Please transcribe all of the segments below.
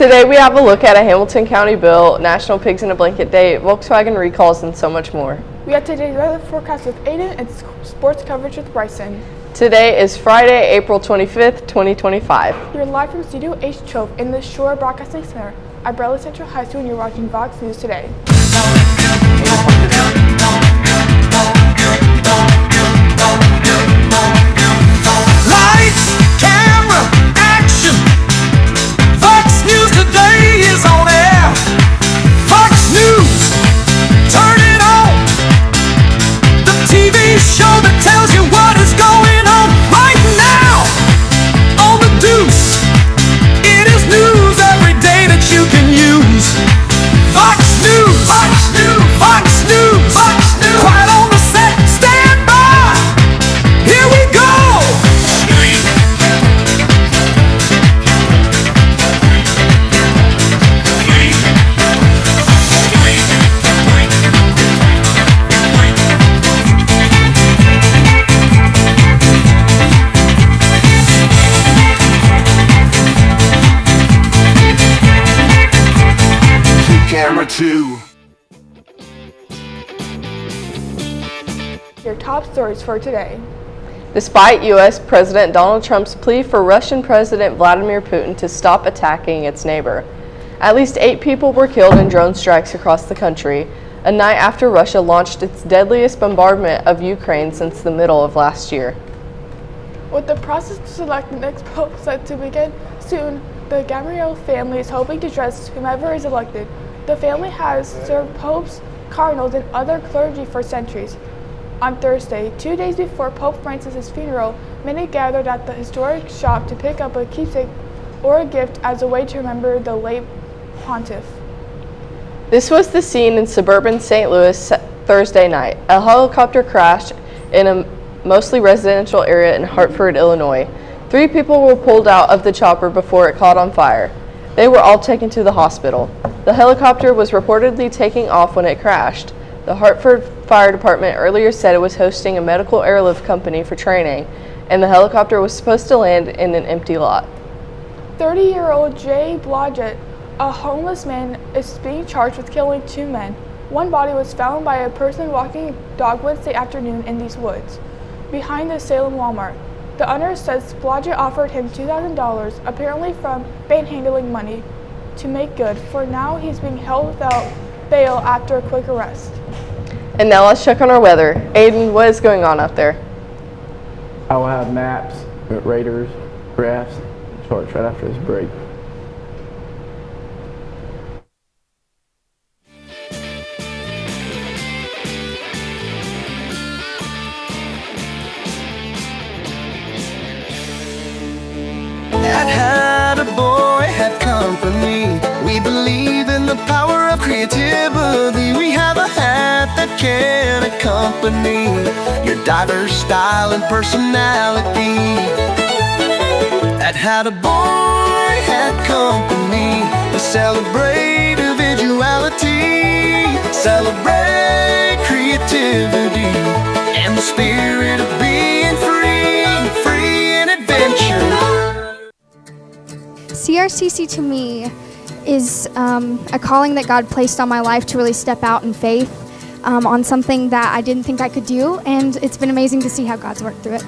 Today we have a look at a Hamilton County bill, National Pigs in a Blanket Day, Volkswagen recalls, and so much more. We have today's weather forecast with Aiden and sports coverage with Bryson. Today is Friday, April 25th, 2025. You're live from Studio H12 in the Shore Broadcasting Center at Bradley Central High School, and you're watching Vox News Today. Lights, camera, action. Vox News Today is on air. Vox News, turn it on. The TV show that tells you what is going on right now. On the Deuce, it is news every day that you can use. Vox News, Vox News, Vox News, Vox News. Quiet on the set, stand by. Here we go. Camera 2. Your top stories for today. Despite U.S. President Donald Trump's plea for Russian President Vladimir Putin to stop attacking its neighbor, at least 8 people were killed in drone strikes across the country, a night after Russia launched its deadliest bombardment of Ukraine since the middle of last year. With the process to select the next pope set to begin soon, the AMRA family is hoping to trust whomever is elected. The family has served popes, cardinals, and other clergy for centuries. On Thursday, 2 days before Pope Francis's funeral, many gathered at the historic shop to pick up a keepsake or a gift as a way to remember the late pontiff. This was the scene in suburban St. Louis Thursday night. A helicopter crashed in a mostly residential area in Hartford, Illinois. 3 people were pulled out of the chopper before it caught on fire. They were all taken to the hospital. The helicopter was reportedly taking off when it crashed. The Hartford Fire Department earlier said it was hosting a medical airlift company for training, and the helicopter was supposed to land in an empty lot. 30-year-old Jay Blodgett, a homeless man, is being charged with killing 2 men. One body was found by a person walking a dog Wednesday afternoon in these woods, behind the Salem Walmart. The owner says Blodgett offered him $2,000, apparently from panhandling money, to make good. For now, he's being held without bail after a quick arrest. And now let's check on our weather. Aiden, what is going on out there? I will have maps, radars, graphs, charts right after this break. Had a boy, had company. We believe in the power of creativity. We have a hat that can accompany your diverse style and personality. That had a boy, had company. We celebrate individuality, celebrate creativity, and the spirit of being free, free in adventure. CRCC to me is a calling that God placed on my life to really step out in faith on something that I didn't think I could do, and it's been amazing to see how God's worked through it.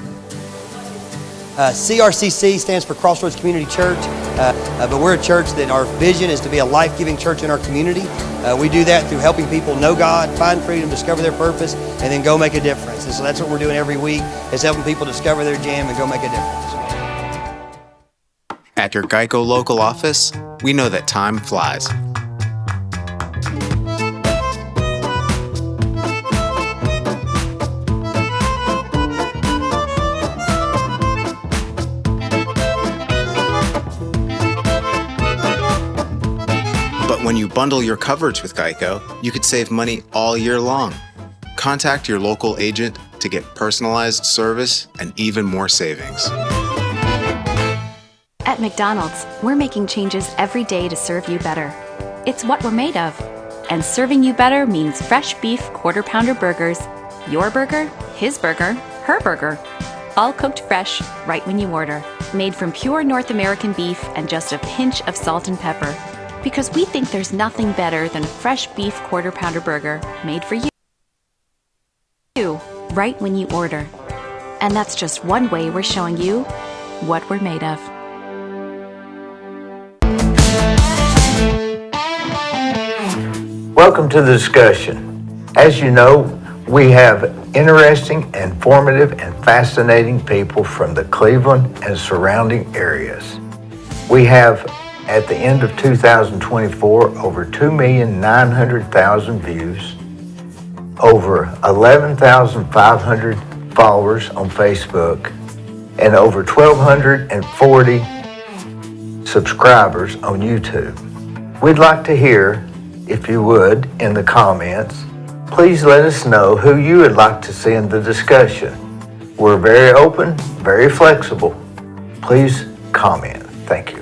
CRCC stands for Crossroads Community Church, but we're a church that our vision is to be a life-giving church in our community. We do that through helping people know God, find freedom, discover their purpose, and then go make a difference. And so that's what we're doing every week, is helping people discover their jam and go make a difference. At your Geico local office, we know that time flies. But when you bundle your coverage with Geico, you could save money all year long. Contact your local agent to get personalized service and even more savings. At McDonald's, we're making changes every day to serve you better. It's what we're made of. And serving you better means fresh beef quarter-pounder burgers. Your burger, his burger, her burger. All cooked fresh right when you order. made from pure North American beef and just a pinch of salt and pepper. Because we think there's nothing better than a fresh beef quarter pounder burger made for you, right when you order. And that's just one way we're showing you what we're made of. Welcome to the discussion. As you know, we have interesting, informative, and fascinating people from the Cleveland and surrounding areas. We have, at the end of 2024, over 2,900,000 views, over 11,500 followers on Facebook, and over 1,240 subscribers on YouTube. We'd like to hear, if you would, in the comments, please let us know who you would like to see in the discussion. We're very open, very flexible. Please comment. Thank you.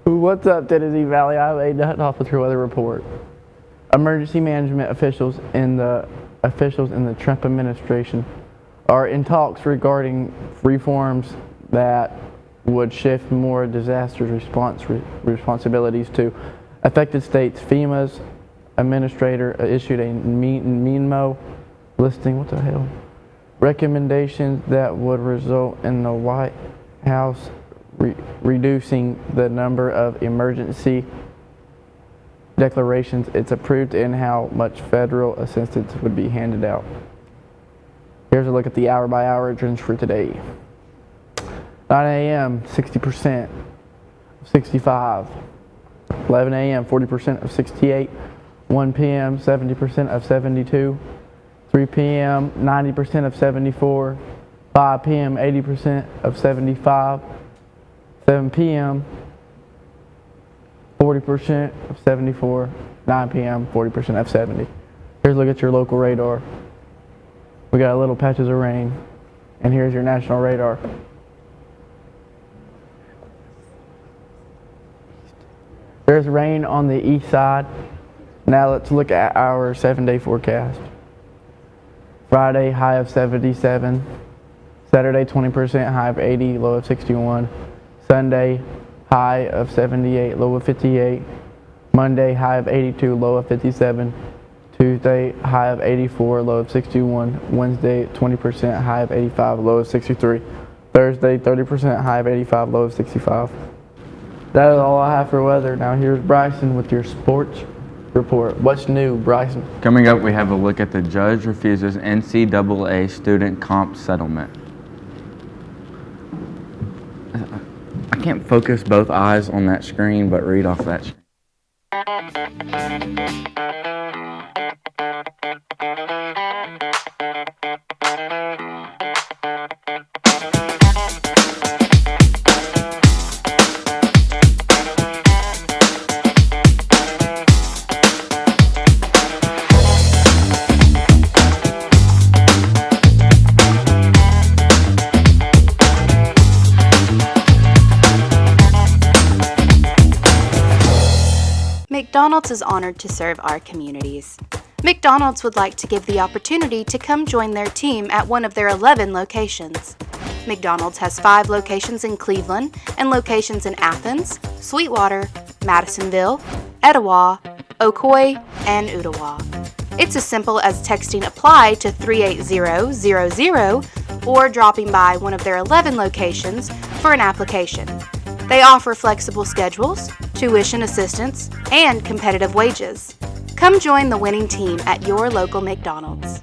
What's up, Tennessee Valley? I'm A. Dutton with your weather report. Emergency management officials in the Trump administration are in talks regarding reforms that would shift more disaster response responsibilities to affected states. FEMA's administrator issued a memo listing recommendations that would result in the White House reducing the number of emergency declarations it's approved and how much federal assistance would be handed out. Here's a look at the hour-by-hour trends for today. 9 a.m., 60% of 65. 11 a.m., 40% of 68. 1 p.m., 70% of 72. 3 p.m., 90% of 74. 5 p.m., 80% of 75. 7 p.m., 40% of 74, 9 p.m., 40% of 70. Here's a look at your local radar. We got little patches of rain, and here's your national radar. There's rain on the east side. Now let's look at our 7-day forecast. Friday, high of 77. Saturday, 20%, high of 80, low of 61. Sunday, high of 78, low of 58. Monday, high of 82, low of 57. Tuesday, high of 84, low of 61. Wednesday, 20%, high of 85, low of 63. Thursday, 30%, high of 85, low of 65. That is all I have for weather. Now here's Bryson with your sports report. What's new, Bryson? Coming up, we have a look at the judge refuses NCAA student comp settlement. I can't focus both eyes on that screen, but read off that screen. McDonald's is honored to serve our communities. McDonald's would like to give the opportunity to come join their team at one of their 11 locations. McDonald's has 5 locations in Cleveland and locations in Athens, Sweetwater, Madisonville, Etowah, Ocoee, and Ottawa. It's as simple as texting APPLY to 38000 or dropping by one of their 11 locations for an application. They offer flexible schedules, tuition assistance, and competitive wages. Come join the winning team at your local McDonald's.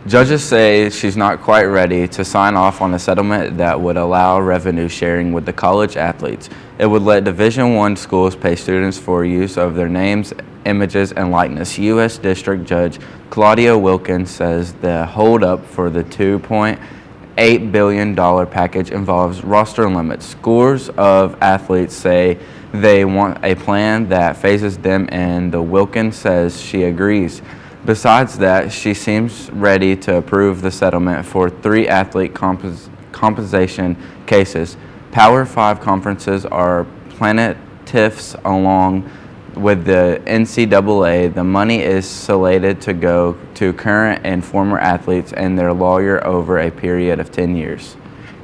Judges say she's not quite ready to sign off on a settlement that would allow revenue sharing with the college athletes. It would let Division I schools pay students for use of their names, images, and likeness. U.S. District Judge Claudia Wilkins says the holdup for the $2.8 billion package involves roster limits. Scores of athletes say they want a plan that phases them in. The Wilkins says she agrees. Besides that, she seems ready to approve the settlement for 3 athlete compensation cases. Power 5 conferences are plaintiffs along with the NCAA. The money is slated to go to current and former athletes and their lawyer over a period of 10 years.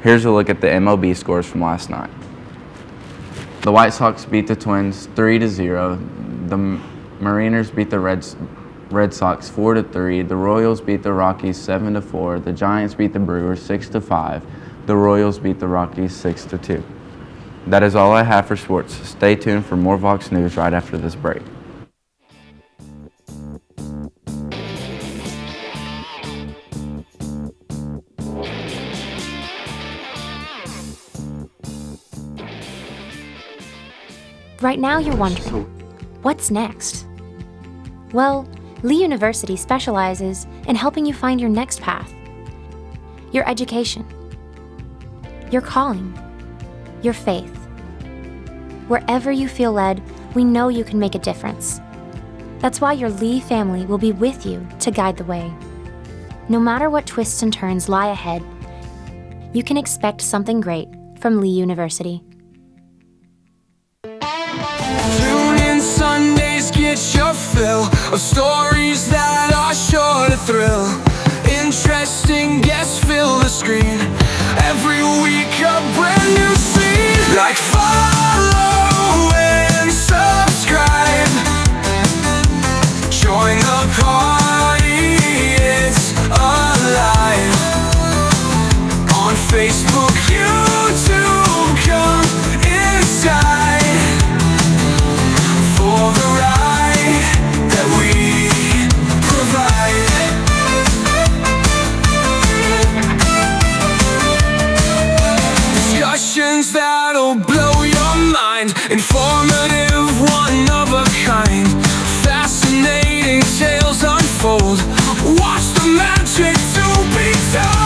Here's a look at the MLB scores from last night. The White Sox beat the Twins 3-0. The Mariners beat the Red Sox 4-3. The Royals beat the Rockies 7-4. The Giants beat the Brewers 6-5. The Royals beat the Rockies 6-2. That is all I have for sports. Stay tuned for more Vox News right after this break. Right now you're wondering, what's next? Well, Lee University specializes in helping you find your next path, your education, your calling, your faith. Wherever you feel led, we know you can make a difference. That's why your Lee family will be with you to guide the way. No matter what twists and turns lie ahead, you can expect something great from Lee University. Tune in Sundays, get your fill of stories that are sure to thrill. Interesting guests fill the screen. Every week a brand new scene. Like follow and subscribe. Join the party, it's alive. On Facebook, YouTube, come inside. For the ride that we provide. Discussions that'll blow your mind. Informative, one of a kind. Fascinating tales unfold. Watch the magic to be told.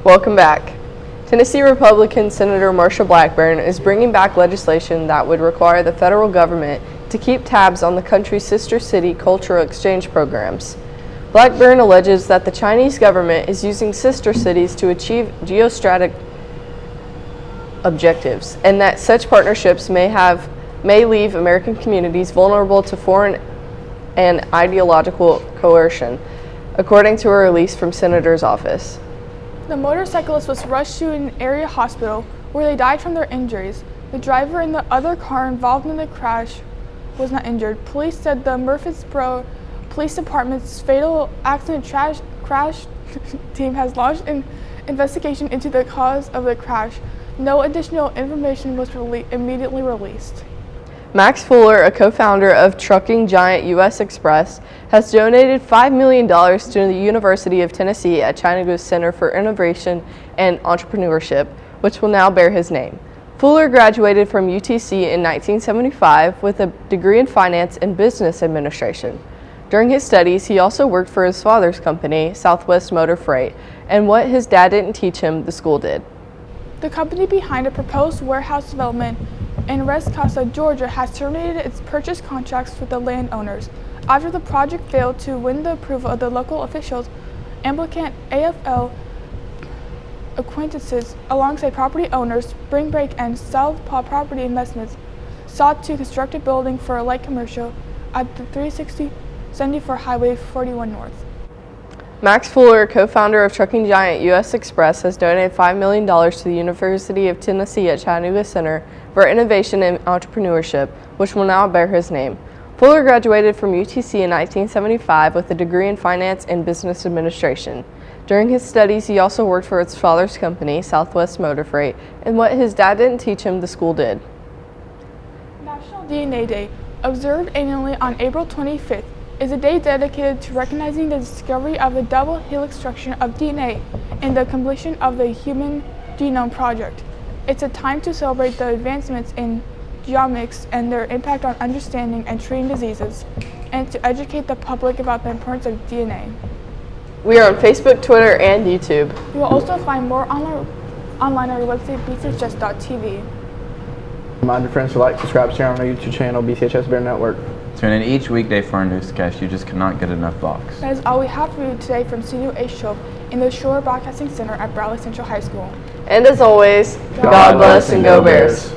Welcome back. Tennessee Republican Senator Marsha Blackburn is bringing back legislation that would require the federal government to keep tabs on the country's sister city cultural exchange programs. Blackburn alleges that the Chinese government is using sister cities to achieve geostrategic objectives, and that such partnerships may leave American communities vulnerable to foreign and ideological coercion, according to a release from Senator's office. The motorcyclist was rushed to an area hospital where they died from their injuries. The driver and the other car involved in the crash was not injured. Police said the Murfreesboro Police Department's fatal accident crash team has launched an investigation into the cause of the crash. No additional information was immediately released. Max Fuller, a co-founder of trucking giant U.S. Express, has donated $5 million to the University of Tennessee at Chattanooga's Center for Innovation and Entrepreneurship, which will now bear his name. Fuller graduated from UTC in 1975 with a degree in finance and business administration. During his studies, he also worked for his father's company, Southwest Motor Freight, and what his dad didn't teach him, the school did. The company behind a proposed warehouse development in Res Casa, Georgia, has terminated its purchase contracts with the landowners. After the project failed to win the approval of the local officials, applicant AFL Acquaintances, alongside property owners, Spring Break and Southpaw Property Investments, sought to construct a building for a light commercial at the 374 Highway 41 North. Max Fuller, co-founder of trucking giant U.S. Express, has donated $5 million to the University of Tennessee at Chattanooga Center for Innovation and Entrepreneurship, which will now bear his name. Fuller graduated from UTC in 1975 with a degree in finance and business administration. During his studies, he also worked for his father's company, Southwest Motor Freight, and what his dad didn't teach him, the school did. National DNA Day, observed annually on April 25th, is a day dedicated to recognizing the discovery of the double helix structure of DNA and the completion of the Human Genome Project. It's a time to celebrate the advancements in genomics and their impact on understanding and treating diseases, and to educate the public about the importance of DNA. We are on Facebook, Twitter, and YouTube. You will also find more online on our website, BCHS.TV. Remind your friends to like, subscribe, share on our YouTube channel, BCHS Bear Network. Tune in each weekday for our newscast. You just cannot get enough Vox. That is all we have for you today from Studio H12 in the Shore Broadcasting Center at Bradley Central High School. And as always, God bless and go Bears.